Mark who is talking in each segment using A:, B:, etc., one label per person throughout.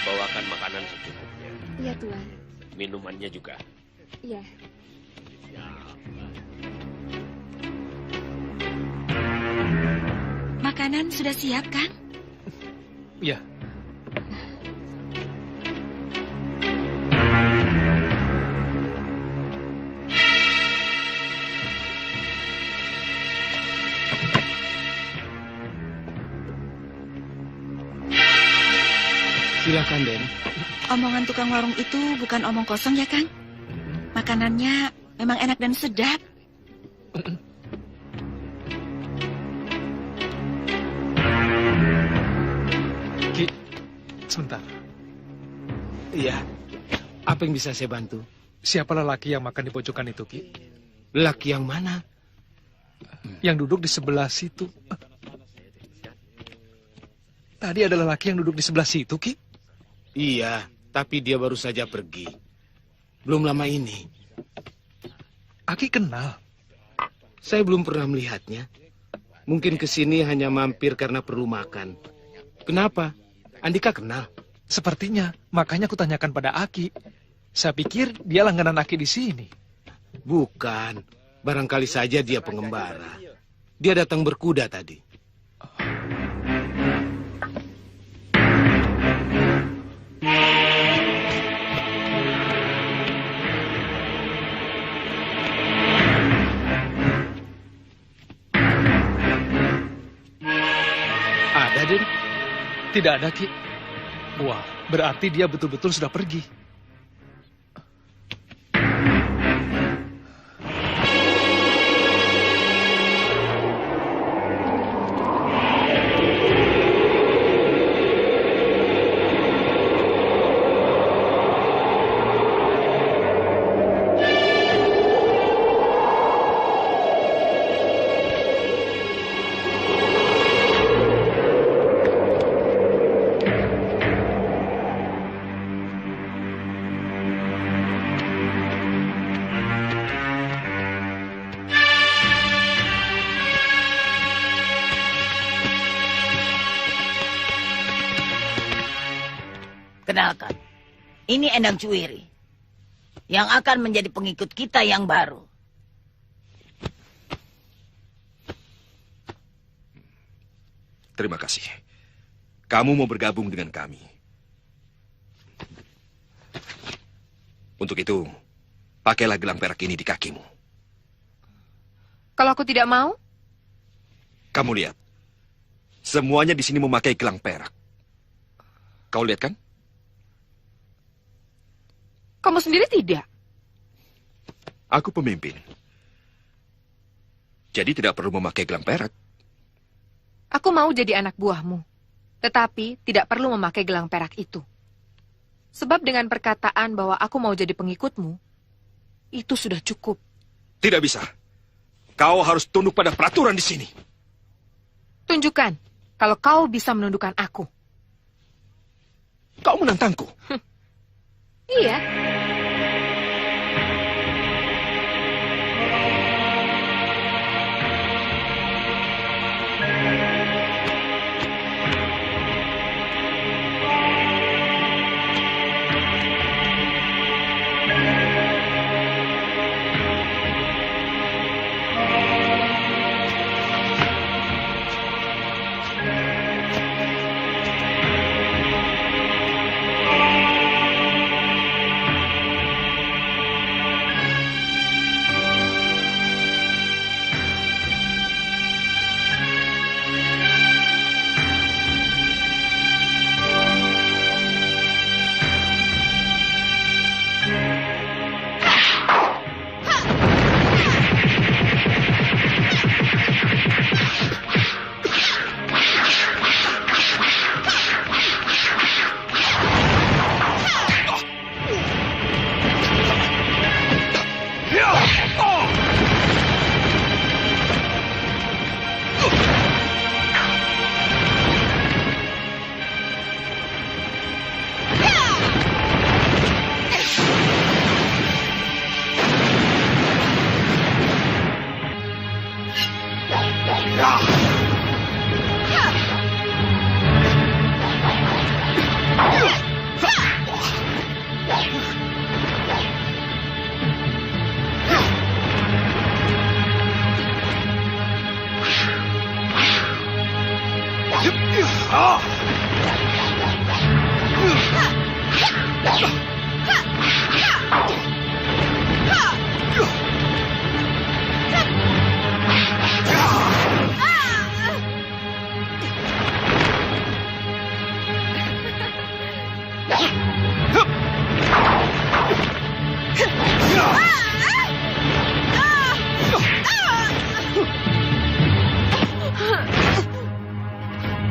A: dibawakan makanan secukupnya.
B: Iya, Tuan.
A: Minumannya juga.
B: Iya.
C: Makanan sudah siap, Kang?
D: Iya.
E: Silakan, Den.
C: Omongan tukang warung itu bukan omong kosong ya, Kang? Makanannya memang enak dan sedap.
D: Ki, sebentar.
E: Iya. Apa yang bisa saya bantu?
D: Siapa lelaki yang makan di pojokan itu, Ki?
E: Lelaki yang mana?
D: Yang duduk di sebelah situ. Tadi ada lelaki yang duduk di sebelah situ, Ki.
E: Iya, tapi dia baru saja pergi. Belum lama ini.
D: Aki kenal.
E: Saya belum pernah melihatnya. Mungkin ke sini hanya mampir karena perlu makan. Kenapa? Andika kenal?
D: Sepertinya, makanya aku tanyakan pada Aki. Saya pikir dia langganan Aki di sini.
E: Bukan. Barangkali saja dia pengembara. Dia datang berkuda tadi. Ada, Den?
D: Tidak ada, Ki. Wah, berarti dia betul-betul sudah pergi.
F: Kenalkan, ini Endang Cuwiri yang akan menjadi pengikut kita yang baru.
G: Terima kasih. Kamu mau bergabung dengan kami. Untuk itu, pakailah gelang perak ini di kakimu.
B: Kalau aku tidak mau?
G: Kamu lihat, semuanya di sini memakai gelang perak. Kau lihat kan?
B: Kamu sendiri tidak?
G: Aku pemimpin. Jadi tidak perlu memakai gelang perak.
B: Aku mau jadi anak buahmu. Tetapi tidak perlu memakai gelang perak itu. Sebab dengan perkataan bahwa aku mau jadi pengikutmu, itu sudah cukup.
G: Tidak bisa. Kau harus tunduk pada peraturan di sini.
B: Tunjukkan kalau kau bisa menundukkan aku.
G: Kau menantangku.
B: Iya.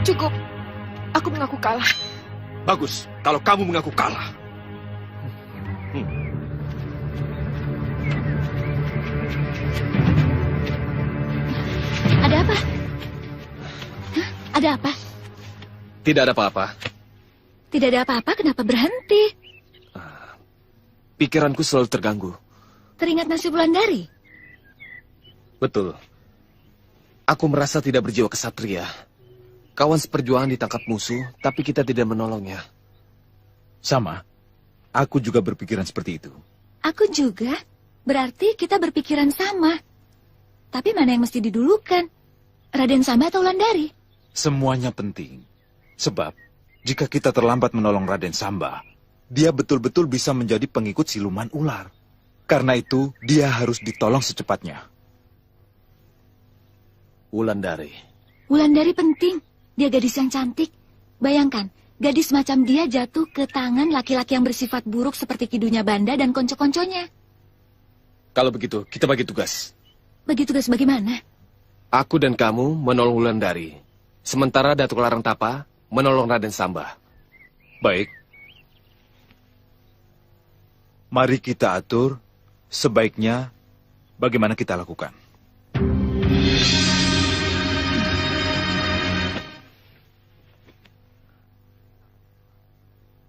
B: Cukup. Aku mengaku kalah.
G: Bagus, kalau kamu mengaku kalah.
H: Ada apa? Hah? Ada apa?
I: Tidak ada apa-apa.
H: Tidak ada apa-apa, kenapa berhenti?
I: Pikiranku selalu terganggu.
H: Teringat nasib Wulandari?
I: Betul. Aku merasa tidak berjiwa kesatria. Kawan seperjuangan ditangkap musuh, tapi kita tidak menolongnya.
J: Sama. Aku juga berpikiran seperti itu.
H: Aku juga. Berarti kita berpikiran sama. Tapi mana yang mesti didulukan? Raden Samba atau Wulandari?
J: Semuanya penting. Sebab, jika kita terlambat menolong Raden Samba, dia betul-betul bisa menjadi pengikut siluman ular. Karena itu, dia harus ditolong secepatnya.
I: Wulandari.
H: Wulandari penting. Dia gadis yang cantik. Bayangkan, gadis macam dia jatuh ke tangan laki-laki yang bersifat buruk seperti Kidunya Banda dan konco-konconya.
I: Kalau begitu, kita bagi tugas.
H: Bagi tugas bagaimana?
I: Aku dan kamu menolong Wulandari. Sementara Datuk Larang Tapa menolong Raden Samba.
J: Baik. Mari kita atur sebaiknya bagaimana kita lakukan.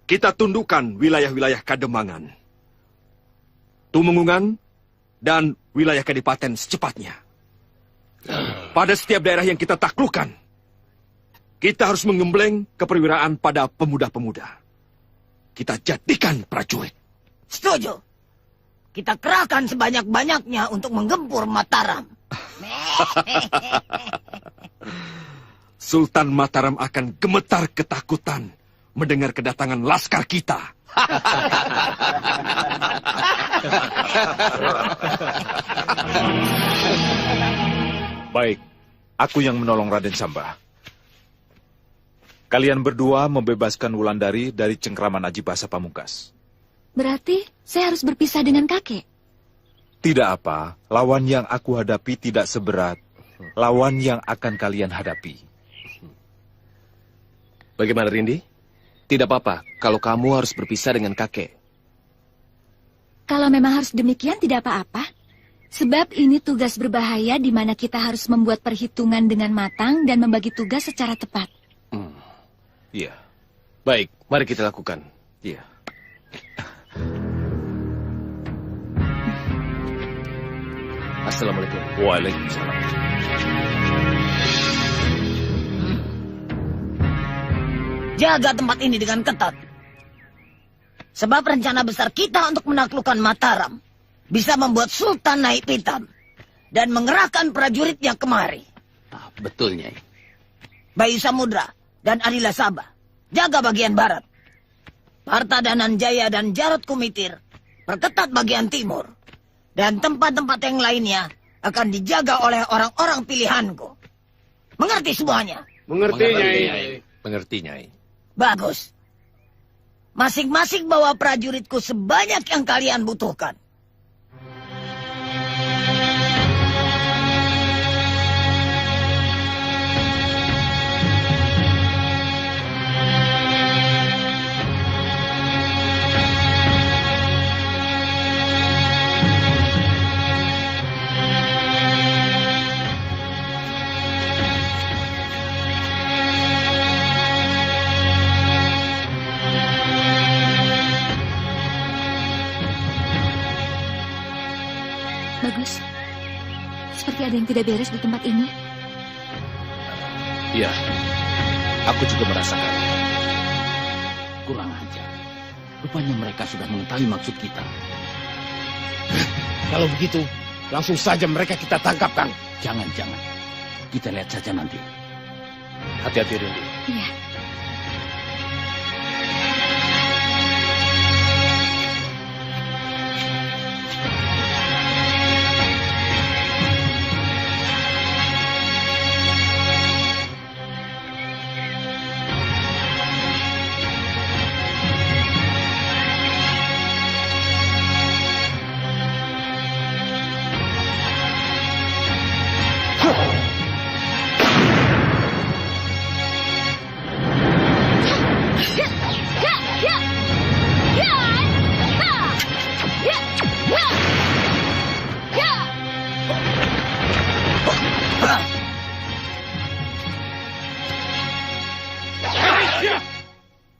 G: Kita tundukkan wilayah-wilayah Kademangan, Tumenggungan, dan wilayah Kadipaten secepatnya. Pada setiap daerah yang kita taklukkan, kita harus menggembleng keperwiraan pada pemuda-pemuda. Kita jadikan prajurit.
F: Setuju. Kita kerahkan sebanyak-banyaknya untuk menggempur Mataram.
G: Sultan Mataram akan gemetar ketakutan mendengar kedatangan laskar kita.
J: Baik, aku yang menolong Raden Samba. Kalian berdua membebaskan Wulandari dari cengkraman Aji Basa Pamungkas.
H: Berarti saya harus berpisah dengan kakek.
J: Tidak apa, lawan yang aku hadapi tidak seberat lawan yang akan kalian hadapi.
I: Bagaimana, Rindi? Tidak apa-apa kalau kamu harus berpisah dengan kakek.
H: Kalau memang harus demikian tidak apa-apa. Sebab ini tugas berbahaya di mana kita harus membuat perhitungan dengan matang dan membagi tugas secara tepat.
J: Iya.
I: Baik, mari kita lakukan.
J: Iya.
I: Assalamualaikum.
J: Waalaikumsalam.
F: Jaga tempat ini dengan ketat. Sebab rencana besar kita untuk menaklukkan Mataram bisa membuat Sultan naik pitam dan mengerahkan prajuritnya kemari.
K: Betul, Nyai.
F: Bayu Samudra dan Adila Sabah jaga bagian barat. Parta Danan Jaya dan Jarod Kumitir perketat bagian timur. Dan tempat-tempat yang lainnya akan dijaga oleh orang-orang pilihanku. Mengerti semuanya?
E: Mengerti, Nyai.
K: Mengerti, Nyai.
F: Bagus. Masing-masing bawa prajuritku sebanyak yang kalian butuhkan.
H: Bagus. Seperti ada yang tidak beres di tempat ini.
K: Iya, aku juga merasakan. Kurang ajar. Rupanya mereka sudah mengetahui maksud kita.
E: Kalau begitu, langsung saja mereka kita tangkap, Kang.
K: Jangan. Kita lihat saja nanti.
I: Hati-hati, Rindi.
H: Iya.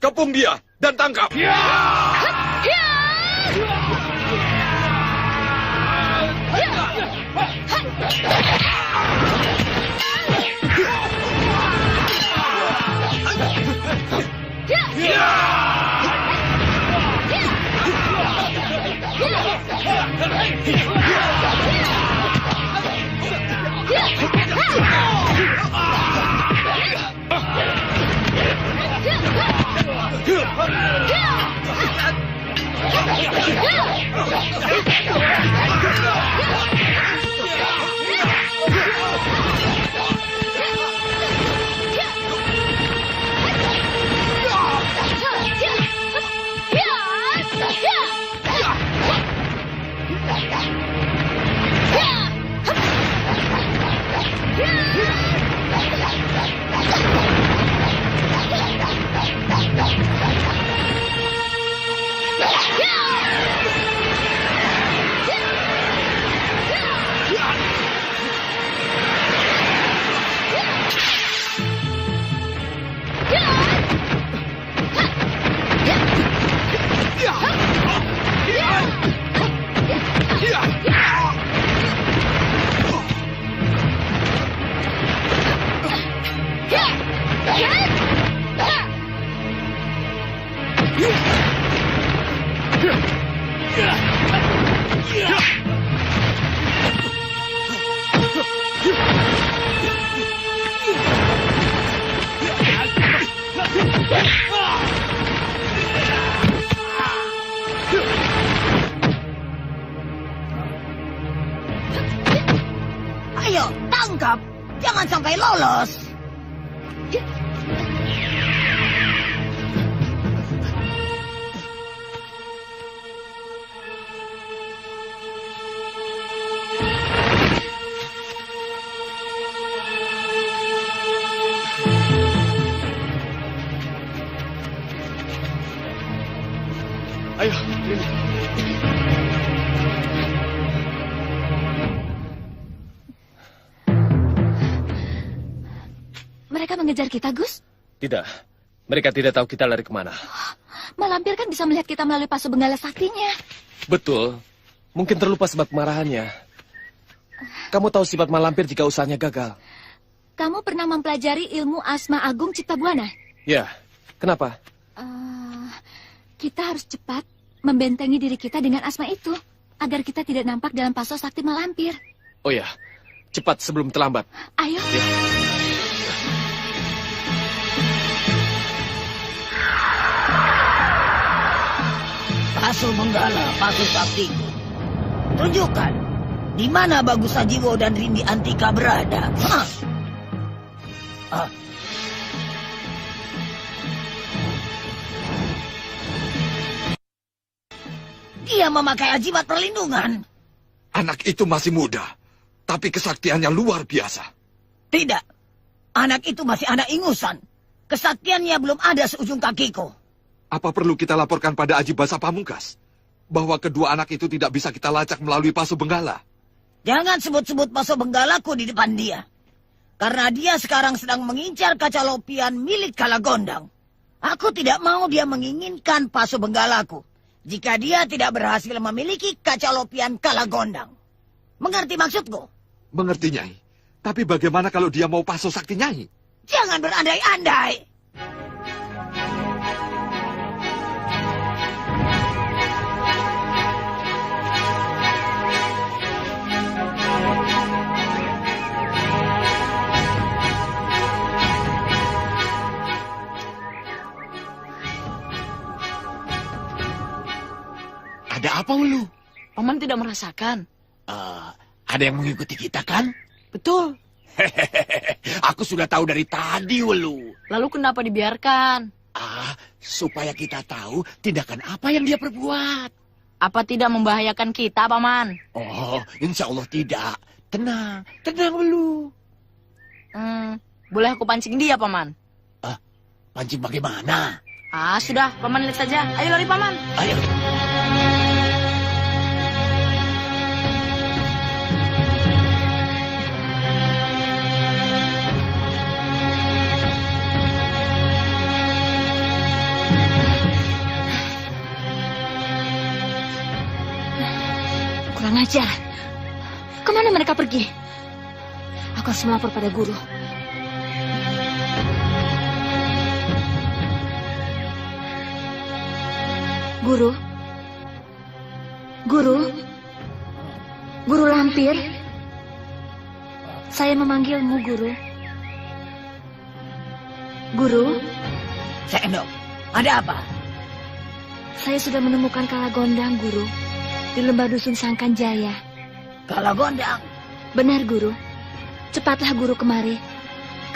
G: kepung dia dan tangkap.
F: Ayo, tangkap. Jangan sampai lolos.
E: Ayo, ini.
H: Mereka mengejar kita, Gus?
I: Tidak. Mereka tidak tahu kita lari kemana.
H: Malampir kan bisa melihat kita melalui pasu benggala saktinya.
I: Betul. Mungkin terlupa sebab kemarahannya. Kamu tahu sifat malampir jika usahanya gagal.
H: Kamu pernah mempelajari ilmu Asma Agung Cipta Buana?
I: Ya. Kenapa?
H: Kita harus cepat membentengi diri kita dengan asma itu, agar kita tidak nampak dalam paso sakti malampir.
I: Oh ya, cepat sebelum terlambat.
H: Ayo.
I: Ya.
F: Pasu benggala, pasu saktiku. Tunjukkan, di mana Bagus Sajiwo dan Rindi Antika berada. Dia memakai ajimat perlindungan.
G: Anak itu masih muda, tapi kesaktiannya luar biasa.
F: Tidak, anak itu masih anak ingusan. Kesaktiannya belum ada seujung kakiku.
G: Apa perlu kita laporkan pada Aji Basa Pamungkas? Bahwa kedua anak itu tidak bisa kita lacak melalui pasu benggala.
F: Jangan sebut-sebut pasu benggalaku di depan dia. Karena dia sekarang sedang mengincar kaca lopian milik Kalagondang. Aku tidak mau dia menginginkan pasu benggalaku jika dia tidak berhasil memiliki kaca lopian Kalagondang. Mengerti maksudku?
G: Mengerti, Nyai. Tapi bagaimana kalau dia mau pasu sakti Nyai?
F: Jangan berandai-andai.
K: Ada apa, Wulu?
L: Paman tidak merasakan.
K: Ada yang mengikuti kita, kan?
L: Betul.
K: Aku sudah tahu dari tadi, Wulu.
L: Lalu kenapa dibiarkan?
K: Supaya kita tahu tindakan apa yang dia perbuat.
L: Apa tidak membahayakan kita, Paman?
K: Oh, insya Allah tidak. Tenang, tenang, Wulu.
L: Boleh aku pancing dia, Paman?
K: Pancing bagaimana?
L: Sudah, Paman lihat saja. Ayo lari, Paman.
K: Ayo.
H: Kurang ajar. Kemana mereka pergi? Aku harus melapor pada guru. Guru? Guru? Guru Lampir? Saya memanggilmu, Guru. Guru?
F: Sendok, ada apa?
H: Saya sudah menemukan Kalagondang, Guru. Di lembah dusun Sangkanjaya.
F: Kalagondang?
H: Benar, Guru. Cepatlah Guru kemari.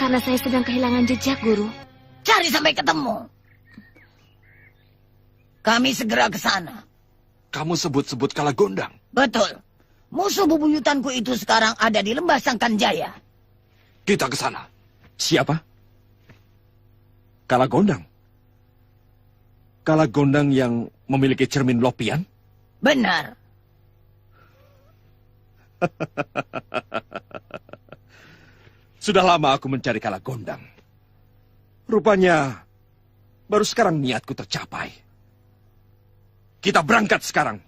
H: Karena saya sedang kehilangan jejak, Guru.
F: Cari sampai ketemu. Kami segera ke sana.
G: Kamu sebut-sebut Kalagondang?
F: Betul. Musuh bubuyutanku itu sekarang ada di lembah Sangkanjaya.
G: Kita ke sana. Siapa? Kalagondang? Kalagondang yang memiliki cermin lopian?
F: Benar.
G: Sudah lama aku mencari Kalagondang. Rupanya baru sekarang niatku tercapai. Kita berangkat sekarang.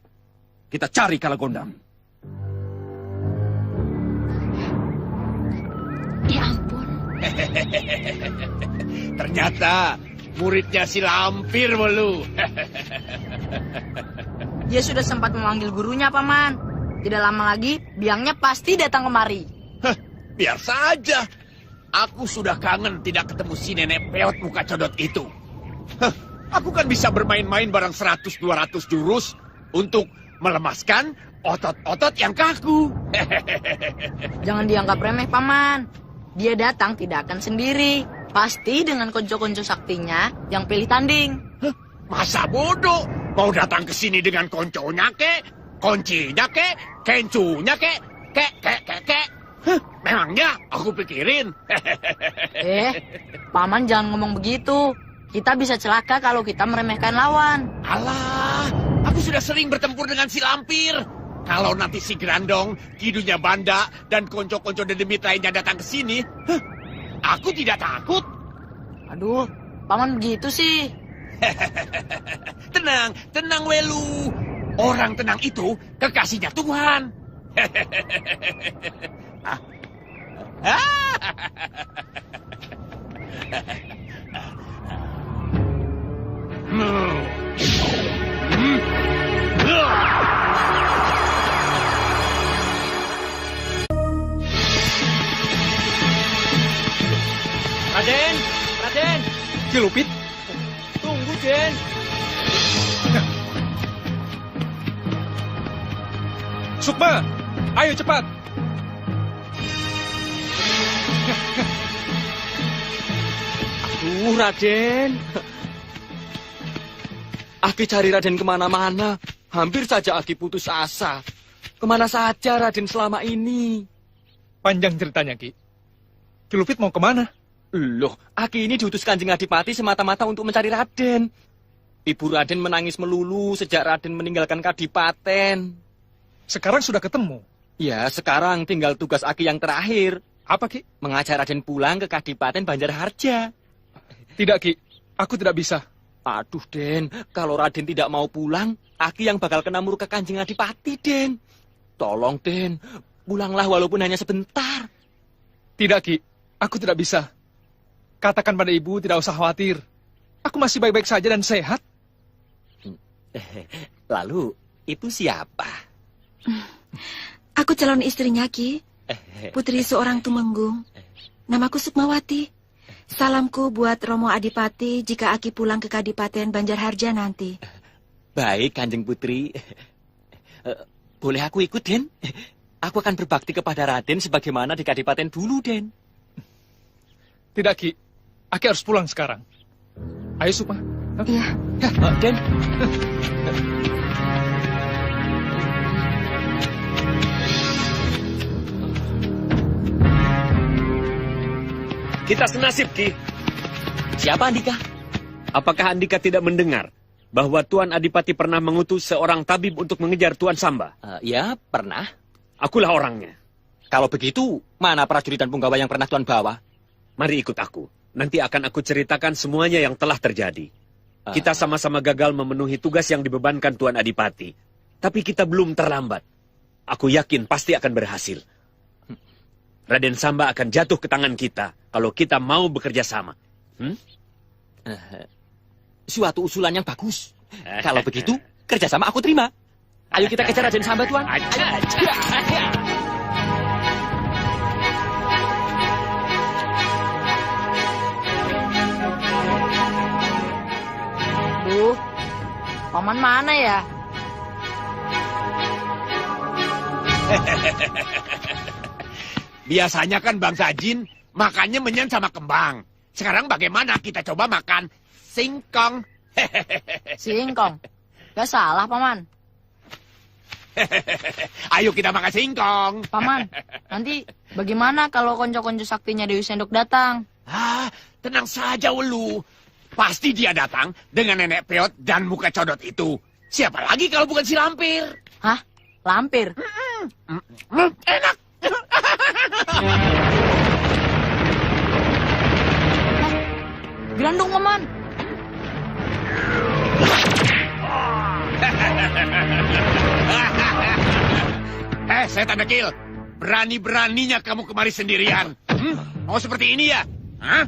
G: Kita cari Kalagondang.
H: Ya ampun.
E: Ternyata muridnya si Lampir lu.
L: Dia sudah sempat memanggil gurunya, Paman. Tidak lama lagi, biangnya pasti datang kemari.
E: Biar saja. Aku sudah kangen tidak ketemu si nenek peot muka codot itu. Aku kan bisa bermain-main barang 100-200 jurus untuk melemaskan otot-otot yang kaku.
L: Jangan dianggap remeh, Paman. Dia datang tidak akan sendiri. Pasti dengan konco-konco saktinya yang pilih tanding.
E: Masa bodoh? Mau datang ke sini dengan konconya kek, kuncinya kek, kencunya kek. Memangnya aku pikirin.
L: Paman jangan ngomong begitu. Kita bisa celaka kalau kita meremehkan lawan.
E: Alah, aku sudah sering bertempur dengan si Lampir. Kalau nanti si Grandong, Kidunya Banda, dan konco-konco dedemit lainnya datang ke sini, aku tidak takut.
L: Aduh, Paman begitu sih.
E: Tenang, tenang Welu. Orang tenang itu kekasihnya Tuhan.
D: Raden, Raden. Kilupit.
E: Tunggu, Den.
D: Sukma, ayo cepat.
M: Aduh, Raden. Aki cari Raden kemana-mana. Hampir saja Aki putus asa. Kemana saja Raden selama ini?
D: Panjang ceritanya, Ki. Kilupit mau kemana?
M: Loh, Aki ini diutus Kanjeng Adipati semata-mata untuk mencari Raden. Ibu Raden menangis melulu sejak Raden meninggalkan Kadipaten.
D: Sekarang sudah ketemu?
M: Ya, sekarang tinggal tugas Aki yang terakhir.
D: Apa, Ki?
M: Mengajar Raden pulang ke Kadipaten Banjarharja.
D: Tidak, Ki. Aku tidak bisa.
M: Aduh, Den. Kalau Raden tidak mau pulang, Aki yang bakal kena murka Kanjeng Adipati, Den. Tolong, Den. Pulanglah walaupun hanya sebentar.
D: Tidak, Ki. Aku tidak bisa. Katakan pada ibu tidak usah khawatir. Aku masih baik-baik saja dan sehat.
M: Lalu, itu siapa?
C: Aku calon istrinya, Ki. Putri seorang Tumenggung. Namaku Sukmawati. Salamku buat Romo Adipati jika Aki pulang ke Kadipaten Banjarharja nanti.
M: Baik, Kanjeng Putri. Boleh aku ikut, Den? Aku akan berbakti kepada Raden sebagaimana di Kadipaten dulu, Den.
D: Tidak, Ki. Aki harus pulang sekarang. Ayo, Sukma.
C: Iya.
M: Den.
A: Kita senasib, Ki.
M: Siapa Andika?
A: Apakah Andika tidak mendengar bahwa Tuan Adipati pernah mengutus seorang tabib untuk mengejar Tuan Samba?
M: Ya, pernah.
A: Akulah orangnya.
M: Kalau begitu, mana prajurit dan punggawa yang pernah Tuan bawa?
A: Mari ikut aku. Nanti akan aku ceritakan semuanya yang telah terjadi. Kita sama-sama gagal memenuhi tugas yang dibebankan Tuan Adipati. Tapi kita belum terlambat. Aku yakin pasti akan berhasil. Raden Samba akan jatuh ke tangan kita kalau kita mau bekerja sama.
M: Suatu usulan yang bagus. Kalau begitu, kerjasama aku terima. Ayo kita kejar Raden Samba, Tuan.
L: Duh, paman mana ya?
E: Biasanya kan bangsa jin makannya menyan sama kembang. Sekarang bagaimana kita coba makan singkong?
L: Singkong? Gak salah, Paman.
E: Ayo kita makan singkong.
L: Paman, nanti bagaimana kalau konco-konco saktinya Dewi Sendok datang?
E: Tenang saja, Welu. Pasti dia datang dengan nenek peot dan muka codot itu. Siapa lagi kalau bukan si lampir?
L: Hah? Lampir?
E: Enak.
L: Gerandung, Paman.
E: Setan dekil. Berani-beraninya kamu kemari sendirian. Mau seperti ini ya? Hah?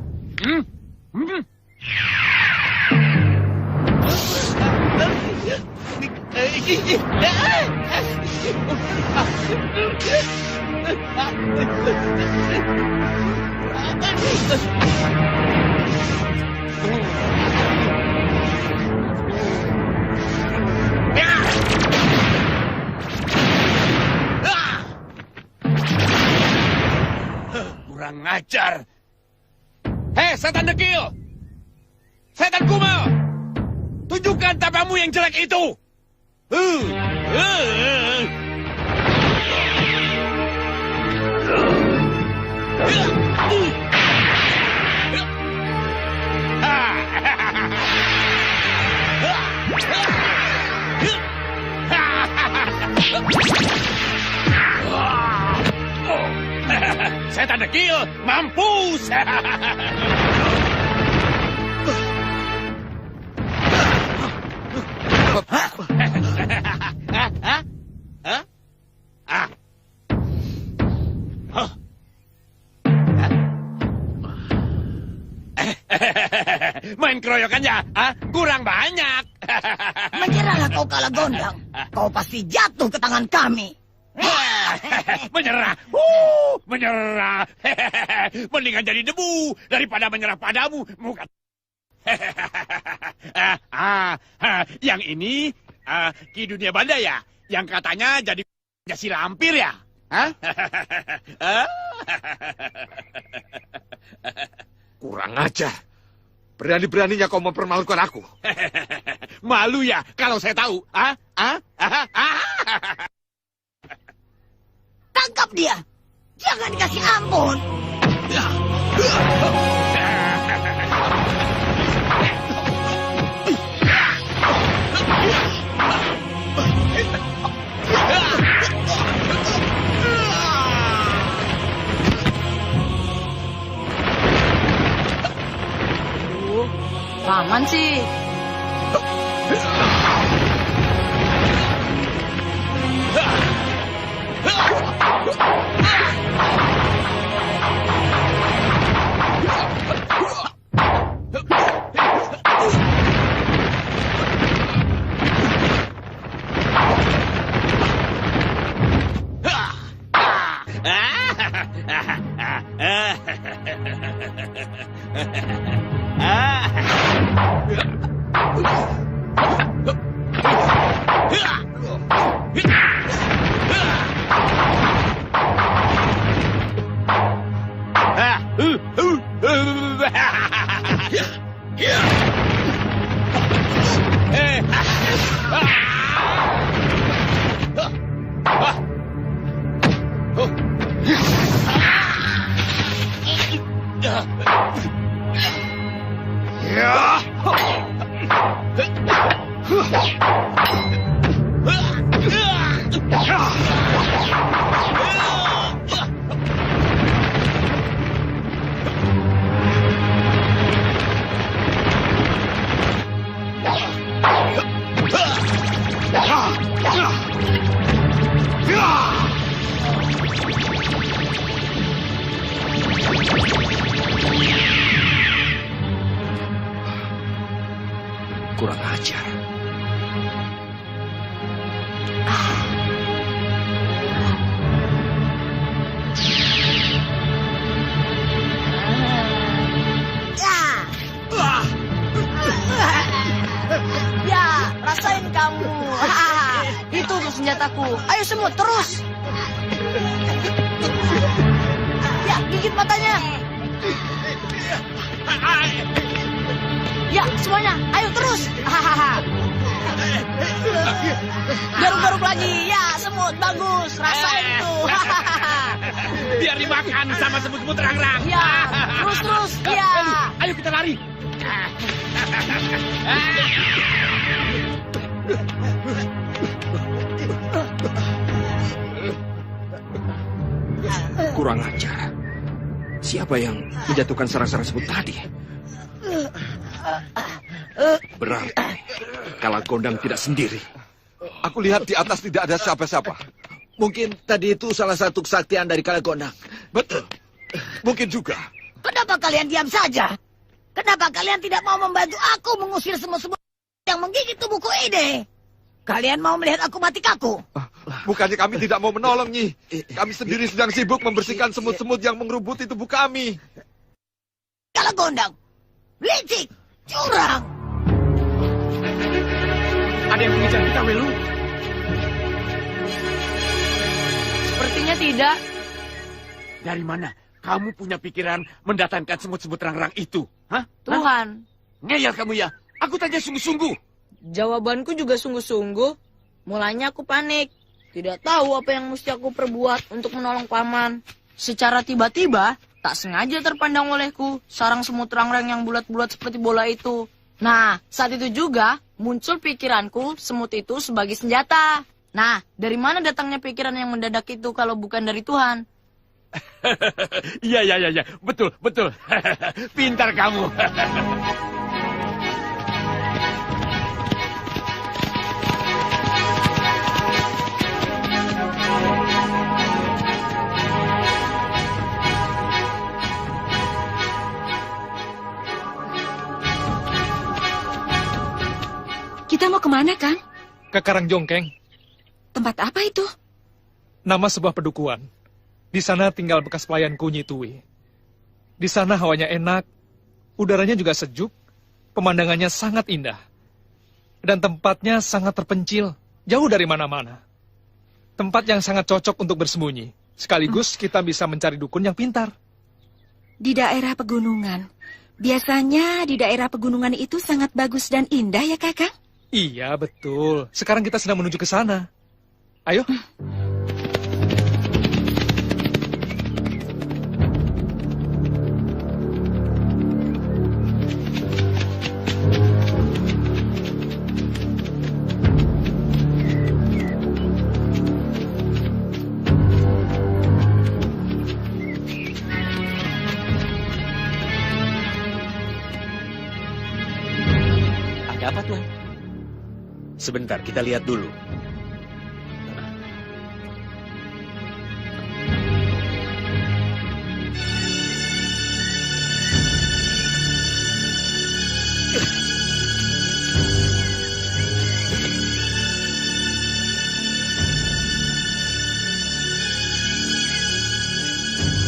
E: Kurang ajar. Hei, setan dekil! Setan kumal! Tunjukkan tapamu yang jelek itu! Setan dekil, mampus! Main keroyokan ya? Kurang banyak.
F: Menyerahlah kau kalah gondang. Kau pasti jatuh ke tangan kami.
E: Menyerah. Menyerah. Mendingan jadi debu daripada menyerah padamu. Muka. Yang ini Ki Dunia Banda ya? Yang katanya jadi si lampir ya?
G: Kurang ajar. Berani-beraninya kau mempermalukan aku.
E: Malu ya kalau saya tahu.
F: Tangkap dia. Jangan dikasih ampun.
L: Paman sih.
E: Yeah!
G: Kurang ajar.
L: Ya, rasain kamu. Itu tuh senjataku. Ayo semut, terus. Ya, gigit matanya. Ya, semuanya. Ayo terus. Garuk-garuk lagi. Ya, semut. Bagus. Rasain tuh.
E: Biar dimakan sama semut-semut rang-rang.
L: Ya, terus. Ya.
E: Ayo kita lari.
G: Kurang ajar. Siapa yang menjatuhkan sarang-sarang semut tadi? Berarti Kalagondang tidak sendiri.
J: Aku lihat di atas tidak ada siapa-siapa.
N: Mungkin tadi itu salah satu kesaktian dari Kalagondang.
J: Betul. Mungkin juga.
F: Kenapa kalian diam saja? Kenapa kalian tidak mau membantu aku mengusir semut-semut yang menggigit tubuhku ini? Kalian mau melihat aku mati kaku?
J: Bukannya kami tidak mau menolong, Nyi. Kami sendiri sedang sibuk membersihkan semut-semut yang mengerubuti tubuh kami.
F: Kalagondang, licik, curang.
E: Ada yang mengejar kita, Welu?
L: Sepertinya tidak.
E: Dari mana kamu punya pikiran mendatangkan semut-semut rang-rang itu? Hah?
L: Tuhan.
E: Ngeyel kamu ya? Aku tanya sungguh-sungguh.
L: Jawabanku juga sungguh-sungguh. Mulanya aku panik. Tidak tahu apa yang mesti aku perbuat untuk menolong paman. Secara tiba-tiba, tak sengaja terpandang olehku sarang semut rang-rang yang bulat-bulat seperti bola itu. Nah, saat itu juga muncul pikiranku semut itu sebagai senjata. Nah, dari mana datangnya pikiran yang mendadak itu kalau bukan dari Tuhan?
E: Iya. Betul. Pintar kamu.
C: Kita mau kemana, Kang?
D: Ke Karangjongkeng.
C: Tempat apa itu?
D: Nama sebuah pedukuhan. Di sana tinggal bekas pelayanku Nyi Tui. Di sana hawanya enak, udaranya juga sejuk, pemandangannya sangat indah. Dan tempatnya sangat terpencil, jauh dari mana-mana. Tempat yang sangat cocok untuk bersembunyi. Sekaligus kita bisa mencari dukun yang pintar.
C: Di daerah pegunungan. Biasanya di daerah pegunungan itu sangat bagus dan indah ya, Kakang?
D: Iya, betul. Sekarang kita sedang menuju ke sana. Ayo.
M: Ada apa, Tuan?
A: Sebentar, kita lihat dulu.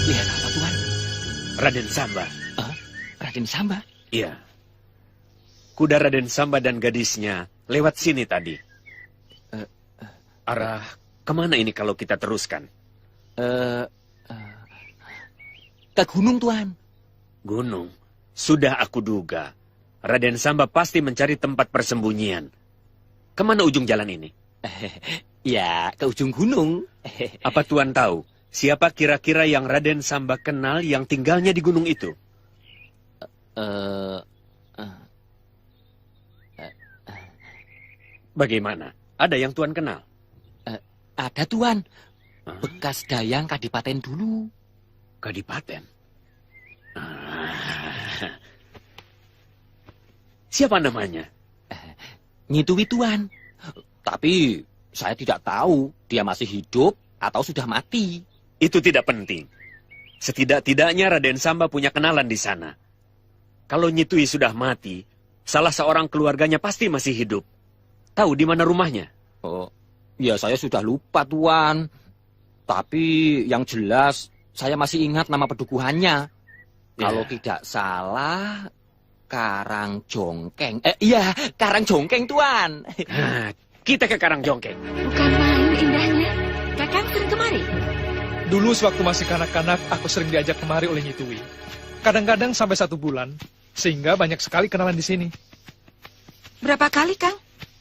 M: Lihat apa, Tuan?
A: Raden Samba.
M: Raden Samba?
A: Iya. Kuda Raden Samba dan gadisnya lewat sini tadi. Arah kemana ini kalau kita teruskan?
M: Ke gunung, Tuan.
A: Gunung? Sudah aku duga. Raden Samba pasti mencari tempat persembunyian. Kemana ujung jalan ini?
M: Ya, ke ujung gunung.
A: Apa Tuan tahu, siapa kira-kira yang Raden Samba kenal yang tinggalnya di gunung itu? Bagaimana? Ada yang Tuan kenal?
M: Ada, Tuan. Bekas dayang Kadipaten dulu.
A: Kadipaten? Siapa namanya?
M: Nyi Tui, Tuan. Tapi saya tidak tahu dia masih hidup atau sudah mati.
A: Itu tidak penting. Setidak-tidaknya Raden Samba punya kenalan di sana. Kalau Nyi Tui sudah mati, Salah seorang keluarganya pasti masih hidup. Tahu di mana rumahnya?
M: Oh, ya saya sudah lupa, Tuan. Tapi yang jelas, saya masih ingat nama pedukuhannya. Kalau tidak salah, Karangjongkeng. Iya, Karangjongkeng, Tuan.
A: Nah, kita ke Karangjongkeng.
H: Bukan main indahnya. Kakang sering kemari?
D: Dulu sewaktu masih kanak-kanak, aku sering diajak kemari oleh Nyi Tuwi. Kadang-kadang sampai 1 bulan, sehingga banyak sekali kenalan di sini.
C: Berapa kali, Kang?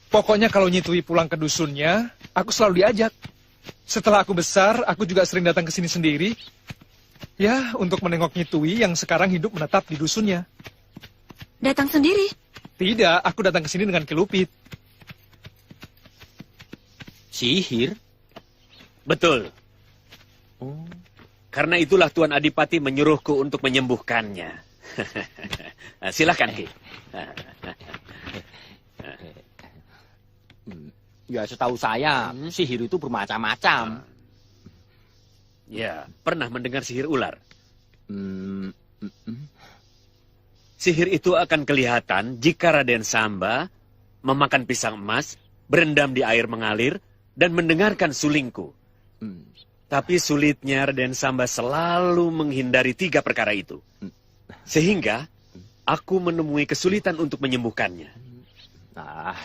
D: Pokoknya kalau Nyi Tuwi pulang ke dusunnya, aku selalu diajak. Setelah aku besar, aku juga sering datang ke sini sendiri. Ya, untuk menengok Nyi Tuwi yang sekarang hidup menetap di dusunnya.
C: Datang sendiri?
D: Tidak, aku datang ke sini dengan Ki Lupit.
M: Sihir?
A: Betul. Karena itulah Tuan Adipati menyuruhku untuk menyembuhkannya. Silakan, Ki.
M: Ya, setahu saya, sihir itu bermacam-macam.
A: Ya, pernah mendengar sihir ular? Sihir itu akan kelihatan jika Raden Samba memakan pisang emas, berendam di air mengalir, dan mendengarkan sulingku. Tapi sulitnya Raden Samba selalu menghindari 3 perkara itu. Sehingga aku menemui kesulitan untuk menyembuhkannya.
M: Nah,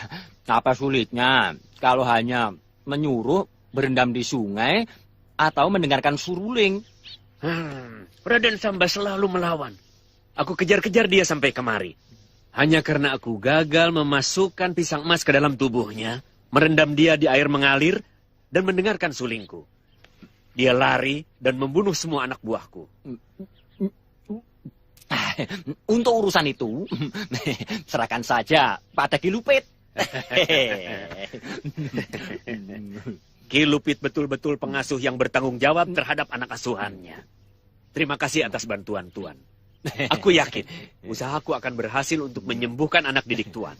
M: apa sulitnya kalau hanya menyuruh berendam di sungai atau mendengarkan suruling?
A: Raden Samba selalu melawan. Aku kejar-kejar dia sampai kemari. Hanya karena aku gagal memasukkan pisang emas ke dalam tubuhnya, merendam dia di air mengalir, dan mendengarkan sulingku. Dia lari dan membunuh semua anak buahku.
M: Untuk urusan itu, serahkan saja pada Ki Lupit.
A: Ki Lupit betul-betul pengasuh yang bertanggung jawab terhadap anak asuhannya. Terima kasih atas bantuan Tuan. Aku yakin usahaku akan berhasil untuk menyembuhkan anak didik Tuan.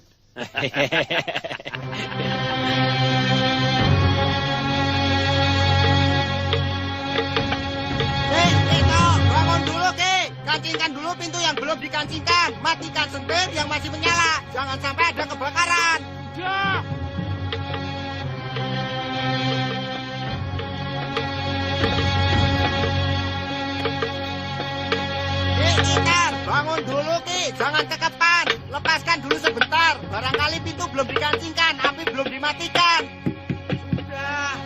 O: Bangun dulu, Ki. Kancingkan dulu pintu yang belum dikancingkan. Matikan sempit yang masih menyala. Jangan sampai ada kebakaran. Ya. Inar, bangun dulu, Ki. Jangan kekepan. Lepaskan dulu sebentar. Barangkali pintu belum dikancingkan, api belum dimatikan. Sudah.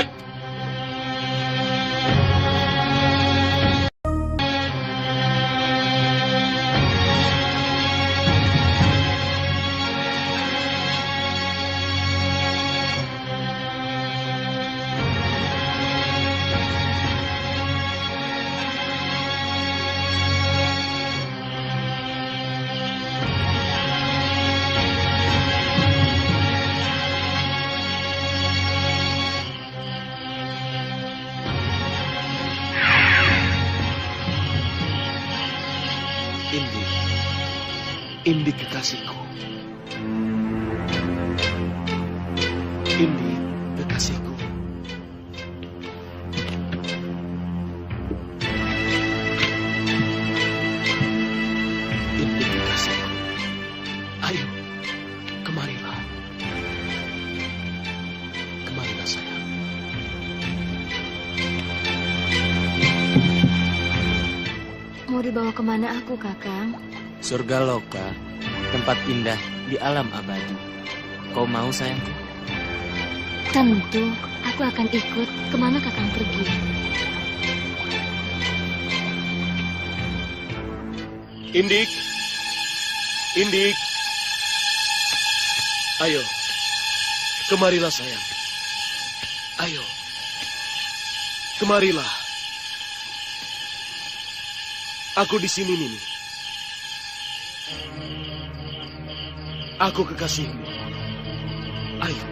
I: Indi kekasihku. Indi kekasihku. Indi kekasihku. Ayo, kemarilah. Kemarilah sayang.
H: Mau dibawa kemana aku, Kakang?
P: Surga loka, tempat indah di alam abadi. Kau mau, sayangku?
H: Tentu, aku akan ikut kemana Kakang pergi.
I: Indik. Indik. Ayo. Kemarilah sayang. Ayo. Kemarilah. Aku di sini, Nini. Aku kekasihmu. Ayo.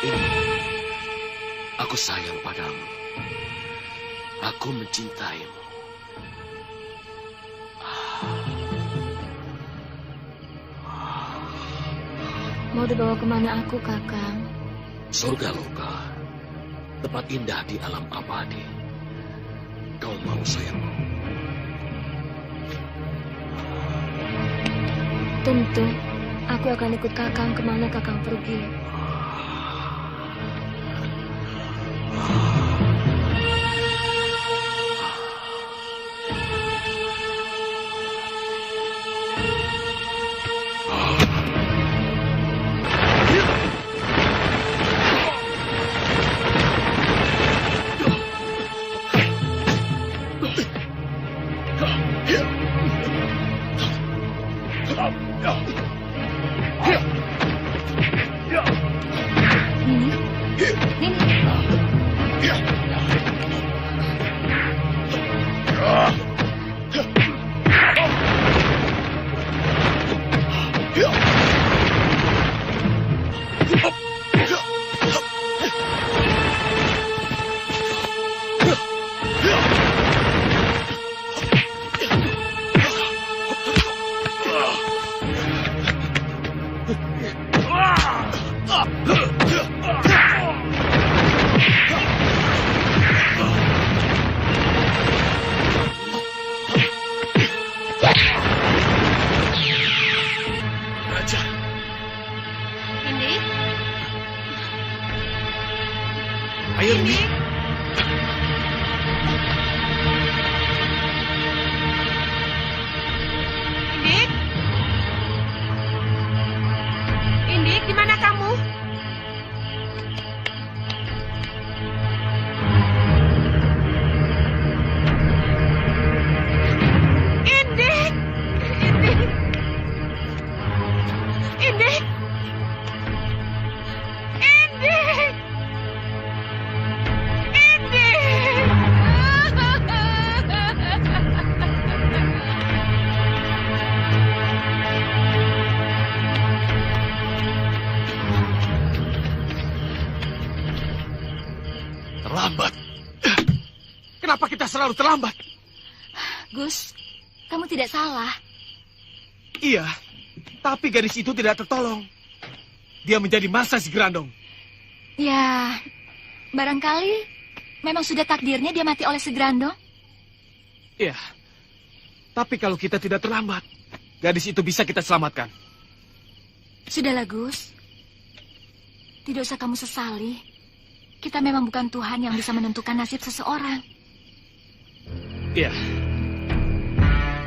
I: Ini, aku sayang padamu. Aku mencintaimu.
H: Mau dibawa kemana aku, Kakang?
I: Surga loka.
G: tempat indah di alam abadi. Kau mau, sayangku?
Q: Tentu, aku akan ikut Kakang kemana Kakang pergi.
G: Terlambat. Kenapa kita selalu terlambat?
H: Gus, kamu tidak salah.
N: Iya, tapi gadis itu tidak tertolong. Dia menjadi mangsa si Grandong.
H: Ya, barangkali memang sudah takdirnya dia mati oleh Segrandong.
N: Iya, tapi kalau kita tidak terlambat, gadis itu bisa kita selamatkan.
H: Sudahlah, Gus. Tidak usah kamu sesali. Kita memang bukan Tuhan yang bisa menentukan nasib seseorang.
N: Iya.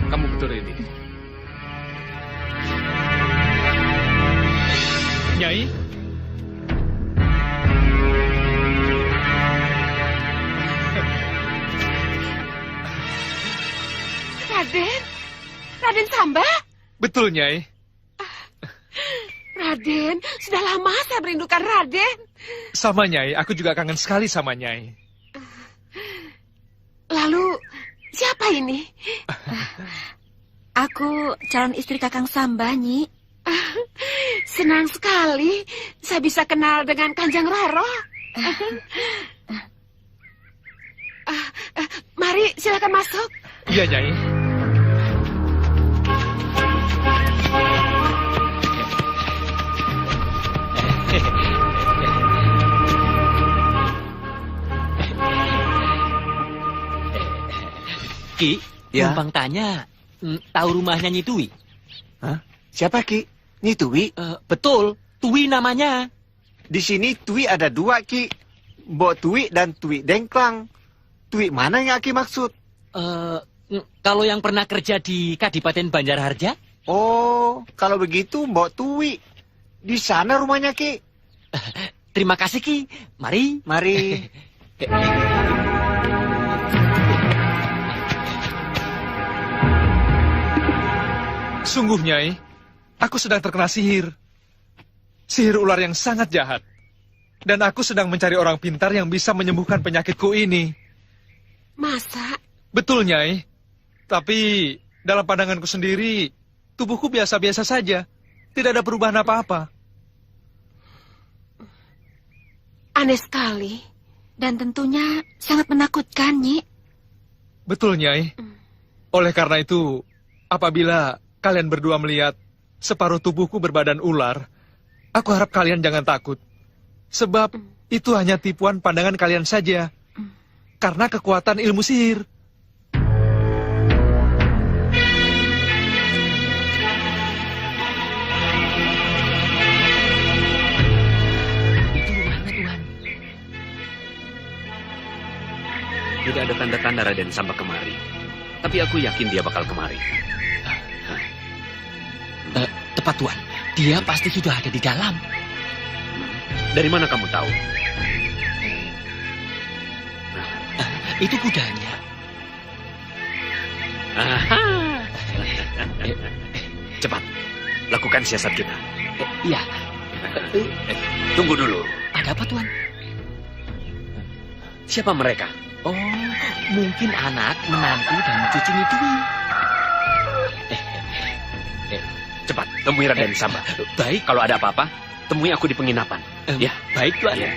N: Kamu betul ini.
D: Nyai?
B: Raden? Raden Samba?
D: Betul, Nyai.
B: Raden, sudah lama saya merindukan Raden.
D: Sama, Nyai. Aku juga kangen sekali sama Nyai.
B: Lalu, siapa ini?
C: Aku calon istri Kakang Samba, Nyi.
B: Senang sekali saya bisa kenal dengan Kanjeng Roro. Mari, silakan masuk.
D: Iya, Nyai.
M: Ki,
A: ya?
M: numpang tanya, tahu rumahnya Nyi Tui?
A: Hah? Siapa, Ki? Nyi Tui?
M: Betul, Tui namanya.
A: Di sini Tui ada dua, Ki. Mbok Tui dan Tui Dengklang. Tui mana yang Ki maksud?
M: Kalau yang pernah kerja di Kadipaten Banjarharja?
A: Oh, kalau begitu Mbok Tui. Di sana rumahnya, Ki.
M: Terima kasih, Ki. Mari.
A: Mari.
D: Sungguh, Nyai, aku sedang terkena sihir. Sihir ular yang sangat jahat. Dan aku sedang mencari orang pintar yang bisa menyembuhkan penyakitku ini.
B: Masa?
D: Betul, Nyai. Tapi dalam pandanganku sendiri, tubuhku biasa-biasa saja. Tidak ada perubahan apa-apa.
B: Aneh sekali.
C: Dan tentunya sangat menakutkan, Nyi.
D: Betul, Nyai. Oleh karena itu, apabila kalian berdua melihat separuh tubuhku berbadan ular, aku harap kalian jangan takut. Sebab Itu hanya tipuan pandangan kalian saja. Karena kekuatan ilmu sihir.
A: Tidak ada tanda-tanda Raden Samba kemari. Tapi aku yakin dia bakal kemari.
M: Tepat, Tuan. Dia pasti sudah ada di dalam.
A: Dari mana kamu tahu?
M: Itu kudanya.
A: Cepat, lakukan siasat kita.
M: Iya.
A: Tunggu dulu.
M: Ada apa, Tuan?
A: Siapa mereka?
M: Oh, mungkin anak, menantu, dan cucu Dwi.
A: Cepat, temui Raden Samba.
M: Baik.
A: Kalau ada apa-apa, temui aku di penginapan. Ya,
M: baik, Tuan.
A: Ya.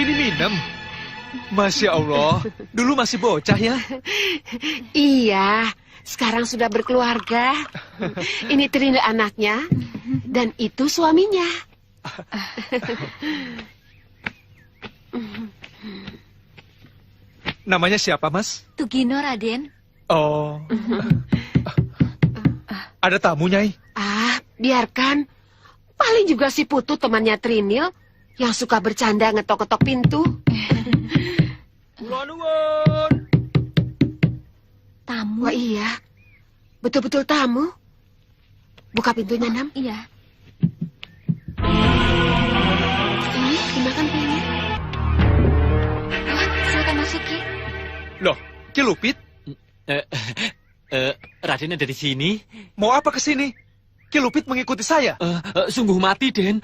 D: Ini Minem. Masya Allah, dulu masih bocah ya?
R: Iya, sekarang sudah berkeluarga. Ini Trinil anaknya, dan itu suaminya.
D: Namanya siapa, Mas?
H: Tugino, Raden.
D: Oh. Ada tamu, Nyai?
R: Biarkan. Paling juga si Putu temannya Trinil yang suka bercanda ngetok-ngetok pintu.
H: Tamu?
R: Wah iya, betul-betul tamu. Buka pintunya, Nam.
H: Iya.
R: Ini dimakan kuenya.
H: Silakan masuk, Ki.
D: Loh, Ki Lupit?
M: Raden ada di sini.
D: Mau apa ke sini? Ki Lupit mengikuti saya.
M: Sungguh mati, Den.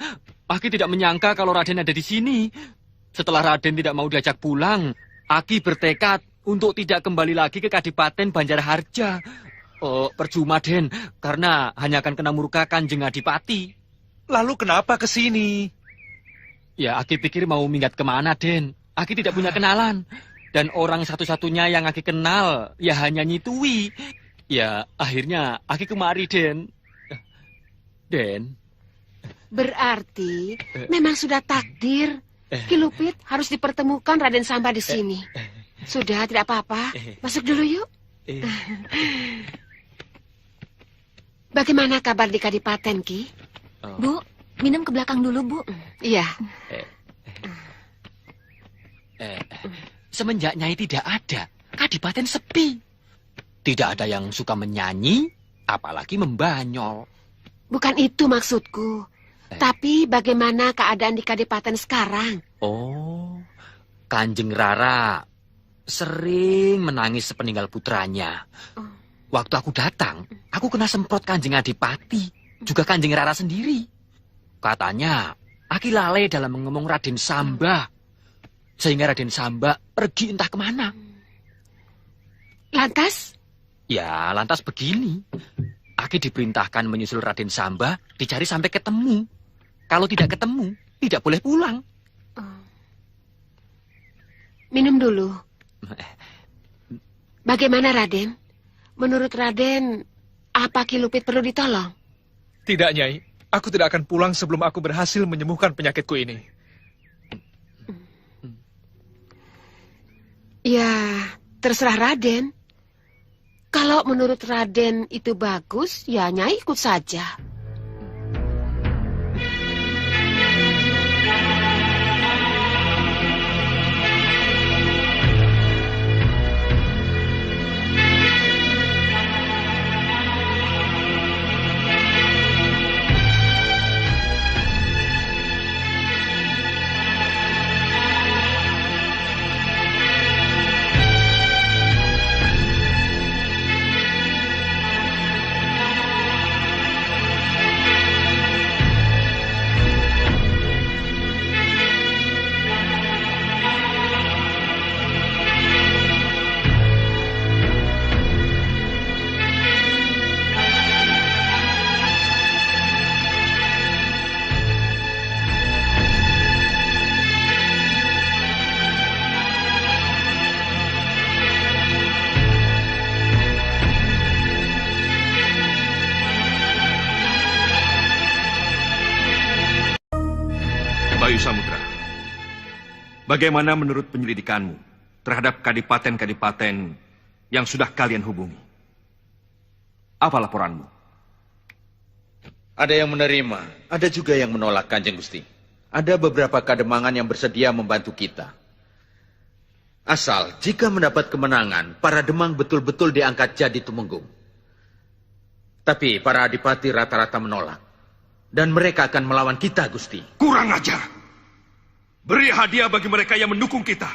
M: Aki tidak menyangka kalau Raden ada di sini. Setelah Raden tidak mau diajak pulang, Aki bertekad untuk tidak kembali lagi ke Kadipaten Banjarharja. Percuma, Den, karena hanya akan kena murka Kanjeng Adipati.
D: Lalu kenapa ke sini?
M: Ya, Aki pikir mau minggat kemana, Den. Aki tidak punya kenalan. Dan orang satu-satunya yang Aki kenal, ya hanya Nyi Twi. Ya, akhirnya Aki kemari, Den. Den.
R: Berarti memang sudah takdir. Ki Lupit harus dipertemukan Raden Samba di sini. Sudah, tidak apa-apa. Masuk dulu yuk. Bagaimana kabar di Kadipaten, Ki?
H: Bu, minum ke belakang dulu, Bu.
R: Iya.
M: Semenjak Nyai tidak ada, Kadipaten sepi. Tidak ada yang suka menyanyi, apalagi membanyol.
R: Bukan itu maksudku. Tapi bagaimana keadaan di Kadipaten sekarang?
M: Oh, Kanjeng Rara sering menangis sepeninggal putranya. Waktu aku datang, aku kena semprot Kanjeng Adipati, juga Kanjeng Rara sendiri. Katanya, Aki lalai dalam mengomong Raden Samba. Sehingga Raden Samba pergi entah kemana.
R: Lantas?
M: Ya, lantas begini. Aki diperintahkan menyusul Raden Samba, dicari sampai ketemu. Kalau tidak ketemu, tidak boleh pulang.
R: Minum dulu. Bagaimana, Raden? Menurut Raden, apa Ki Lupit perlu ditolong?
D: Tidak, Nyai. Aku tidak akan pulang sebelum aku berhasil menyembuhkan penyakitku ini.
R: Ya, terserah Raden. Kalau menurut Raden itu bagus, ya Nyai ikut saja.
G: Bayu Samudra, bagaimana menurut penyelidikanmu terhadap kadipaten-kadipaten yang sudah kalian hubungi? Apa laporanmu?
K: Ada yang menerima, ada juga yang menolak, Kanjeng Gusti. Ada beberapa kademangan yang bersedia membantu kita. Asal jika mendapat kemenangan, para demang betul-betul diangkat jadi tumenggung. Tapi para adipati rata-rata menolak. Dan mereka akan melawan kita, Gusti.
G: Kurang ajar. Beri hadiah bagi mereka yang mendukung kita.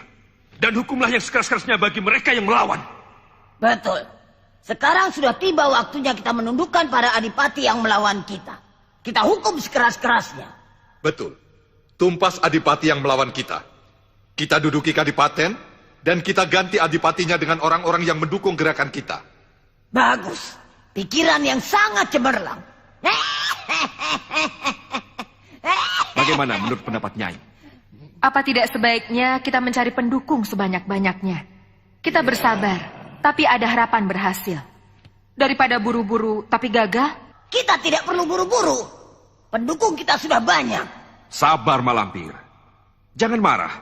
G: Dan hukumlah yang sekeras-kerasnya bagi mereka yang melawan.
F: Betul. Sekarang sudah tiba waktunya kita menundukkan para adipati yang melawan kita. Kita hukum sekeras-kerasnya.
J: Betul. Tumpas adipati yang melawan kita. Kita duduki kadipaten, dan kita ganti adipatinya dengan orang-orang yang mendukung gerakan kita.
F: Bagus. Pikiran yang sangat cemerlang.
G: Bagaimana menurut pendapat Nyai?
B: Apa tidak sebaiknya kita mencari pendukung sebanyak-banyaknya? Kita bersabar, tapi ada harapan berhasil. Daripada buru-buru tapi gagal?
F: Kita tidak perlu buru-buru. Pendukung kita sudah banyak.
G: Sabar, Malampir. Jangan marah.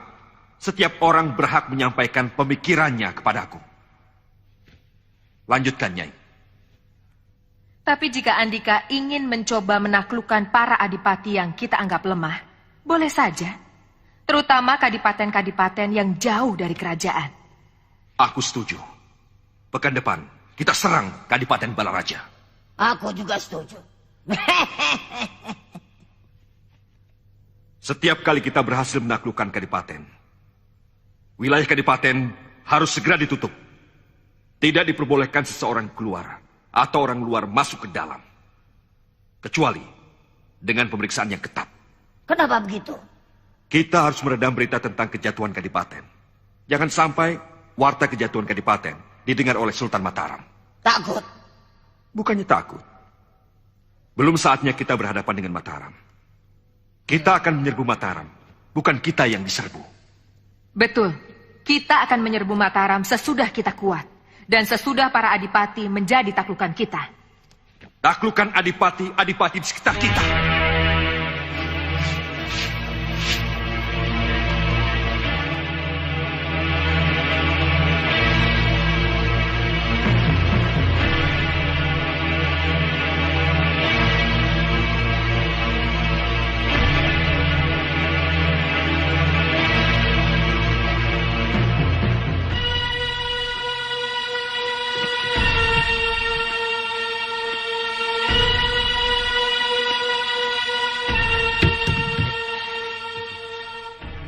G: Setiap orang berhak menyampaikan pemikirannya kepadaku. Lanjutkan, Nyai.
B: Tapi jika Andika ingin mencoba menaklukkan para adipati yang kita anggap lemah, boleh saja. Terutama kadipaten-kadipaten yang jauh dari kerajaan.
G: Aku setuju. Pekan depan, kita serang Kadipaten Balaraja.
F: Aku juga setuju.
G: Setiap kali kita berhasil menaklukkan kadipaten, wilayah kadipaten harus segera ditutup. Tidak diperbolehkan seseorang keluar atau orang luar masuk ke dalam. Kecuali dengan pemeriksaan yang ketat.
F: Kenapa begitu?
G: Kita harus meredam berita tentang kejatuhan kadipaten. Jangan sampai warta kejatuhan kadipaten didengar oleh Sultan Mataram.
F: Takut?
G: Bukannya takut. Belum saatnya kita berhadapan dengan Mataram. Kita akan menyerbu Mataram, bukan kita yang diserbu.
B: Betul. Kita akan menyerbu Mataram sesudah kita kuat. Dan sesudah para adipati menjadi taklukan kita.
G: Taklukan adipati di sekitar kita.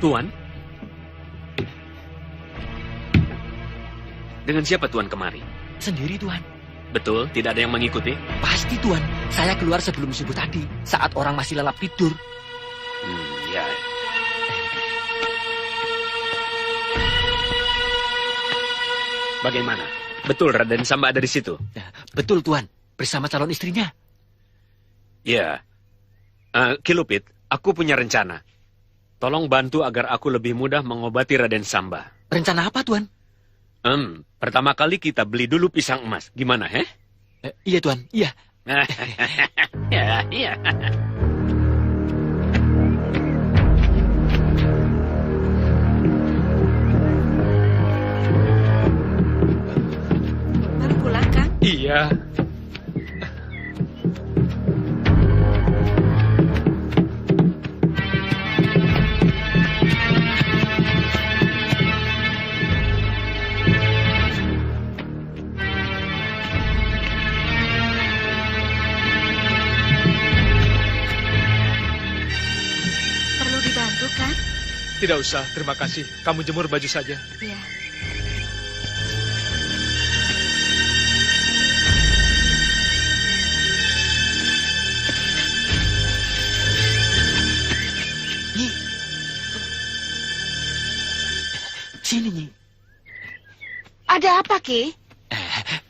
A: Tuan? Dengan siapa Tuan kemari?
M: Sendiri, Tuan.
A: Betul, tidak ada yang mengikuti?
M: Pasti, Tuan. Saya keluar sebelum subuh tadi, saat orang masih lelap tidur.
A: Ya. Bagaimana? Betul Raden Samba ada di situ?
M: Betul, Tuan. Bersama calon istrinya.
A: Ya. Kilupit, aku punya rencana. Tolong bantu agar aku lebih mudah mengobati Raden Samba.
M: Rencana apa, Tuan?
A: Pertama kali kita beli dulu pisang emas. Gimana, he?
M: Iya, Tuan. Iya.
A: Iya.
C: Baru pulang, Kang?
D: Iya. Tidak usah, terima kasih. Kamu jemur baju saja.
C: Iya.
M: Nyi. Sini, Nyi.
R: Ada apa, Ki?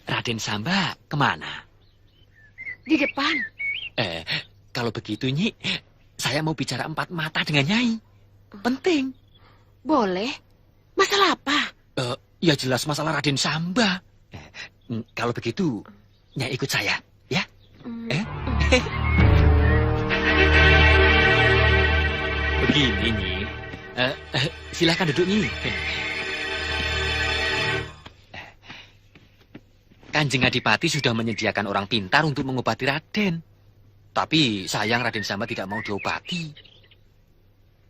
M: Raden Samba kemana?
R: Di depan.
M: Kalau begitu, Nyi, saya mau bicara empat mata dengan Nyai. Penting.
R: Boleh. Masalah apa?
M: Ya jelas masalah Raden Samba. Kalau begitu, Nyai ikut saya, ya? Begini, Nyi. Silahkan duduk, Nyi. Kanjeng Adipati sudah menyediakan orang pintar untuk mengobati Raden. Tapi sayang Raden Samba tidak mau diobati.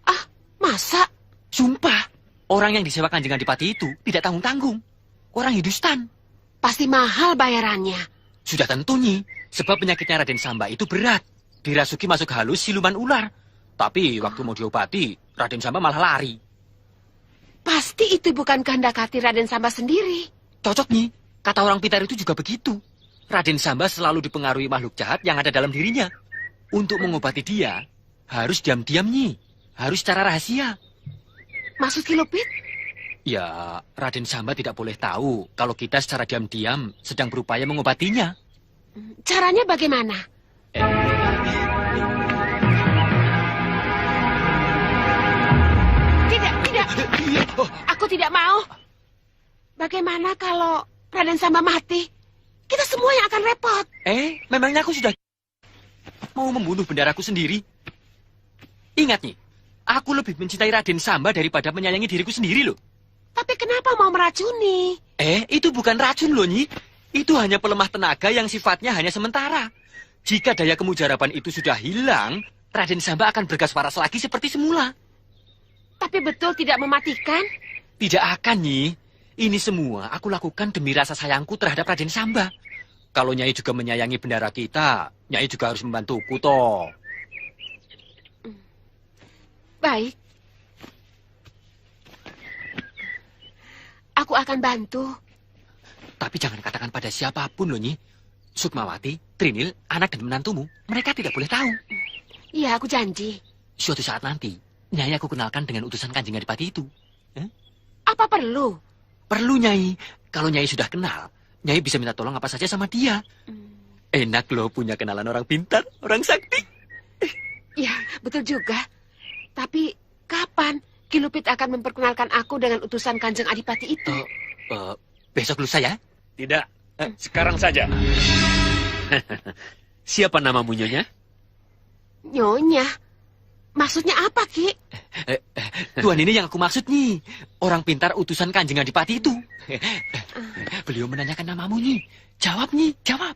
R: Ah, masa?
M: Sumpah, orang yang disewa Kanjeng Adipati itu tidak tanggung-tanggung. Orang Hindustan.
R: Pasti mahal bayarannya.
M: Sudah tentu, Nyi. Sebab penyakitnya Raden Samba itu berat. Dirasuki masuk halus siluman ular. Tapi waktu mau diobati, Raden Samba malah lari.
R: Pasti itu bukan kehendak hati Raden Samba sendiri.
M: Cocok, Nyi. Kata orang pintar itu juga begitu. Raden Samba selalu dipengaruhi makhluk jahat yang ada dalam dirinya. Untuk mengobati dia, harus diam-diam, Nyi. Harus secara rahasia.
R: Maksud Kilupit?
M: Ya, Raden Samba tidak boleh tahu kalau kita secara diam-diam sedang berupaya mengobatinya.
R: Caranya bagaimana? Tidak. Aku tidak mau. Bagaimana kalau Raden Samba mati? Kita semua yang akan repot.
M: Memangnya aku sudah mau membunuh bendaraku sendiri? Ingat, Nyi, aku lebih mencintai Raden Samba daripada menyayangi diriku sendiri, loh.
R: Tapi kenapa mau meracuni?
M: Itu bukan racun, loh, Nyi. Itu hanya pelemah tenaga yang sifatnya hanya sementara. Jika daya kemujaraban itu sudah hilang, Raden Samba akan bergas waras lagi seperti semula.
R: Tapi betul tidak mematikan?
M: Tidak akan, Nyi. Ini semua aku lakukan demi rasa sayangku terhadap Raden Samba. Kalau Nyai juga menyayangi bendara kita, Nyai juga harus membantuku, toh.
R: Baik. Aku akan bantu.
M: Tapi jangan katakan pada siapapun, loh, Nyi. Sukmawati, Trinil, anak dan menantumu, mereka tidak boleh tahu.
R: Iya, aku janji.
M: Suatu saat nanti, Nyai aku kenalkan dengan utusan Kanjeng Adipati itu.
R: Apa perlu?
M: Perlu, Nyai. Kalau Nyai sudah kenal, Nyai bisa minta tolong apa saja sama dia. Enak loh punya kenalan orang pintar, orang sakti.
R: Ya, betul juga. Tapi kapan Kilupit akan memperkenalkan aku dengan utusan Kanjeng Adipati itu?
M: Besok lusa ya?
A: Tidak, sekarang saja. Siapa namamu, Nyonya?
R: Nyonya? Maksudnya apa, Ki?
M: Tuan ini yang aku maksud, Nyi. Orang pintar utusan Kanjeng Adipati itu. Beliau menanyakan namamu, Nyi. Jawab, Nyi, jawab.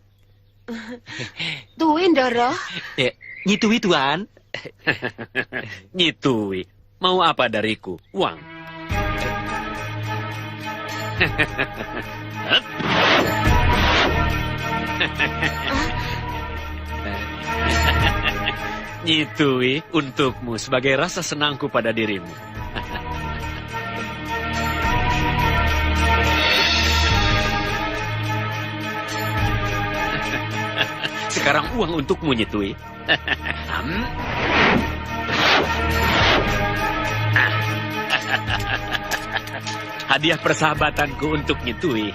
R: Tuin, Doro.
M: Nyi Tui, Tuan.
A: Nyi Tui, mau apa dariku? Uang. Nyi Tui, untukmu sebagai rasa senangku pada dirimu. Sekarang uang untukmu, Nyi Tui. Hadiah persahabatanku untuk Nyi Tui.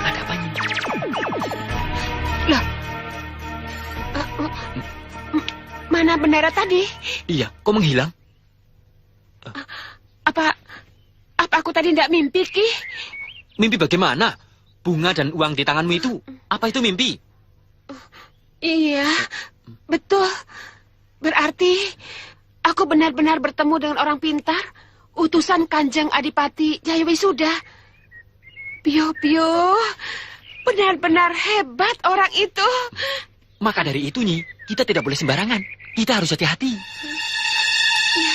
M: Ada apa, Nyi?
R: Lah, mana bendera tadi?
M: Iya, kok menghilang?
R: Apa aku tadi tidak mimpi, Ki?
M: Mimpi bagaimana? Bunga dan uang di tanganmu itu, apa itu mimpi?
R: Iya, betul. Berarti aku benar-benar bertemu dengan orang pintar, utusan Kanjeng Adipati Jaya Wisuda. Pio, benar-benar hebat orang itu.
M: Maka dari itu, Nyi, kita tidak boleh sembarangan. Kita harus hati-hati.
R: Iya.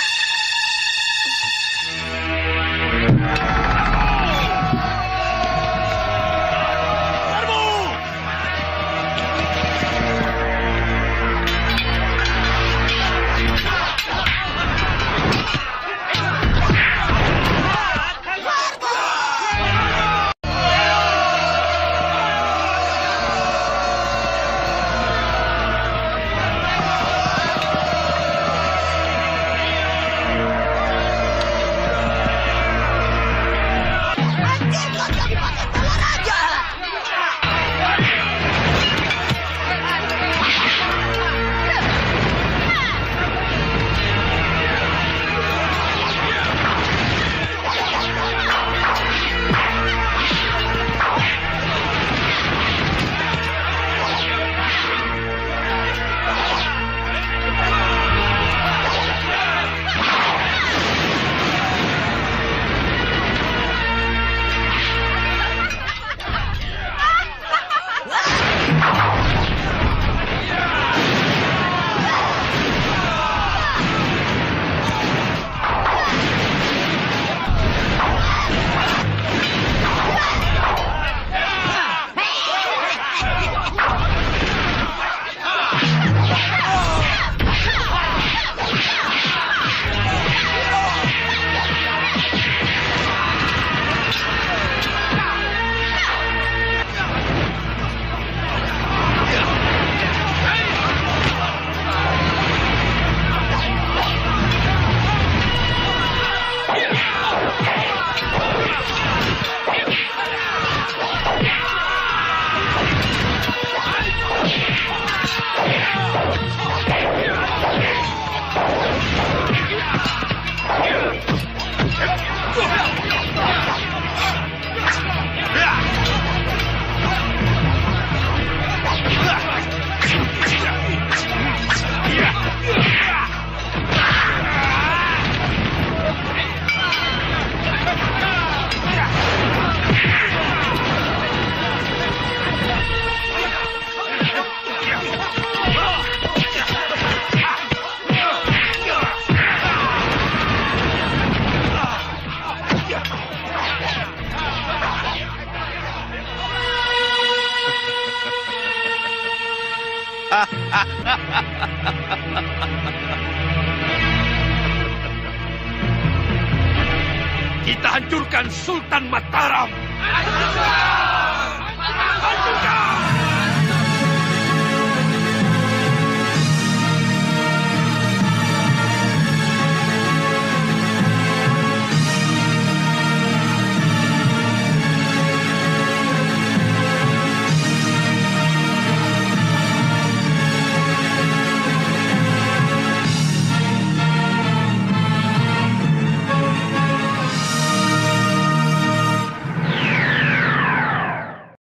E: Kita hancurkan Sultan Mataram.